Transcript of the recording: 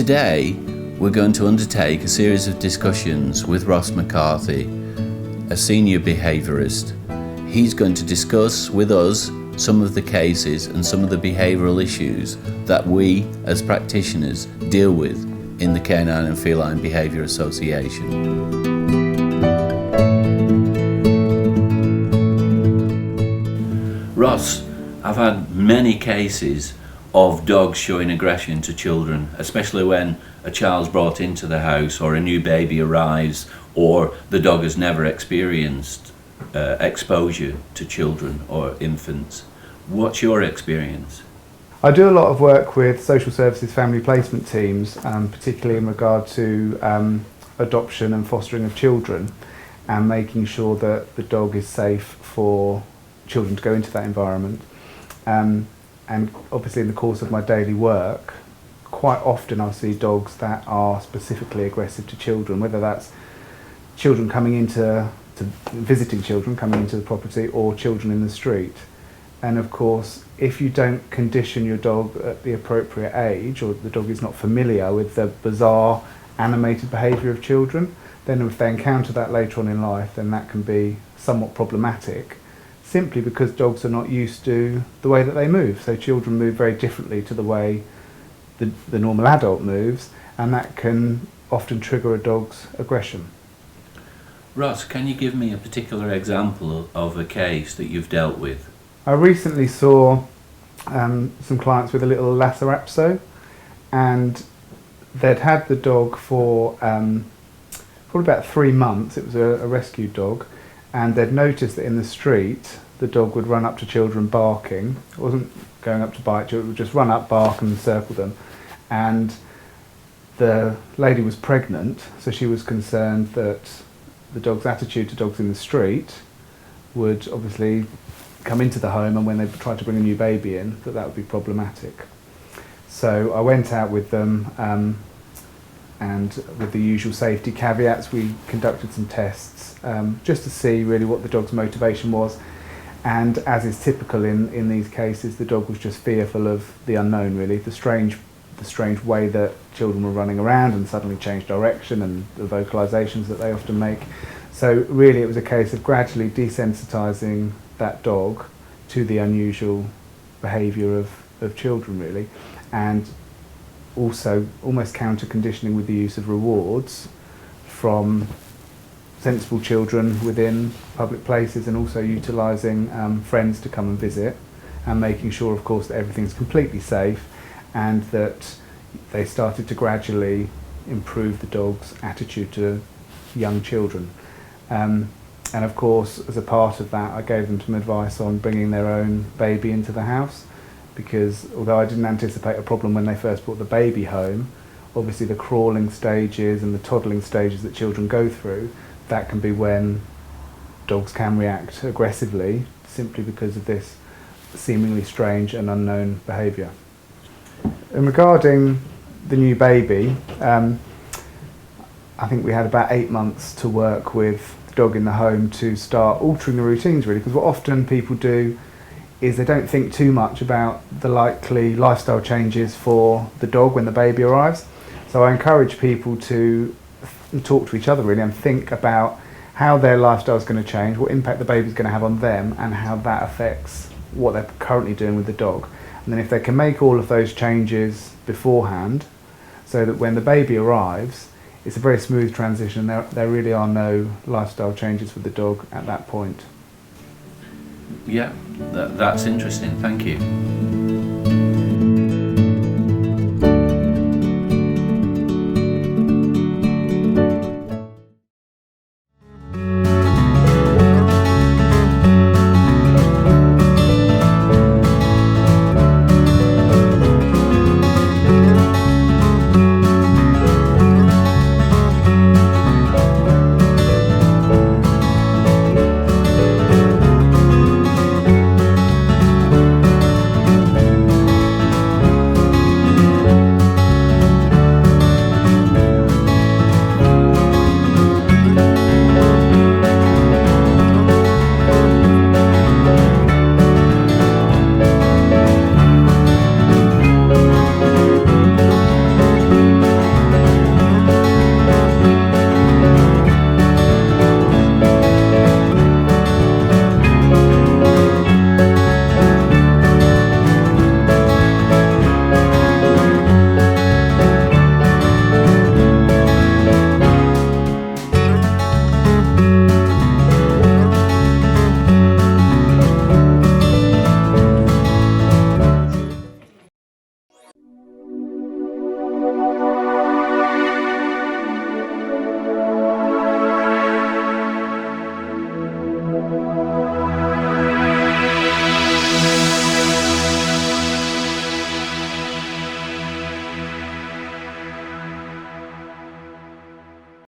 Today, we're going to undertake a series of discussions with Ross McCarthy, a senior behaviourist. He's going to discuss with us some of the cases and some of the behavioural issues that we, as practitioners, deal with in the Canine and Feline Behaviour Association. Ross, I've had many cases of dogs showing aggression to children, especially when a child's brought into the house or a new baby arrives or the dog has never experienced exposure to children or infants. What's your experience? I do a lot of work with social services family placement teams, particularly in regard to adoption and fostering of children and making sure that the dog is safe for children to go into that environment. And obviously in the course of my daily work, quite often I'll see dogs that are specifically aggressive to children, whether that's children coming into, visiting children coming into the property or children in the street. And of course, if you don't condition your dog at the appropriate age, or the dog is not familiar with the bizarre animated behaviour of children, then if they encounter that later on in life, then that can be somewhat problematic, simply because dogs are not used to the way that they move. So children move very differently to the way the normal adult moves, and that can often trigger a dog's aggression. Ross, can you give me a particular example of a case that you've dealt with? I recently saw some clients with a little Lhasa Apso, and they'd had the dog for probably about 3 months. It was a rescue dog, and they'd noticed that in the street the dog would run up to children barking. It wasn't going up to bite, it would just run up, bark and circle them. And the lady was pregnant, so she was concerned that the dog's attitude to dogs in the street would obviously come into the home, and when they tried to bring a new baby in, that would be problematic. So I went out with them, and with the usual safety caveats, we conducted some tests just to see really what the dog's motivation was. And as is typical in these cases, the dog was just fearful of the unknown, really, the strange way that children were running around and suddenly changed direction, and the vocalisations that they often make. So really it was a case of gradually desensitising that dog to the unusual behaviour of children, really, and also almost counter-conditioning with the use of rewards from sensible children within public places, and also utilising friends to come and visit, and making sure, of course, that everything's completely safe, and that they started to gradually improve the dog's attitude to young children. And of course, as a part of that, I gave them some advice on bringing their own baby into the house, because although I didn't anticipate a problem when they first brought the baby home, obviously the crawling stages and the toddling stages that children go through, that can be when dogs can react aggressively simply because of this seemingly strange and unknown behaviour. And regarding the new baby, I think we had about 8 months to work with the dog in the home to start altering the routines, really, because what often people do is they don't think too much about the likely lifestyle changes for the dog when the baby arrives. So I encourage people to talk to each other, really, and think about how their lifestyle is going to change, what impact the baby's going to have on them, and how that affects what they're currently doing with the dog. And then if they can make all of those changes beforehand, so that when the baby arrives, it's a very smooth transition. There really are no lifestyle changes with the dog at that point. Yeah, that's interesting. Thank you.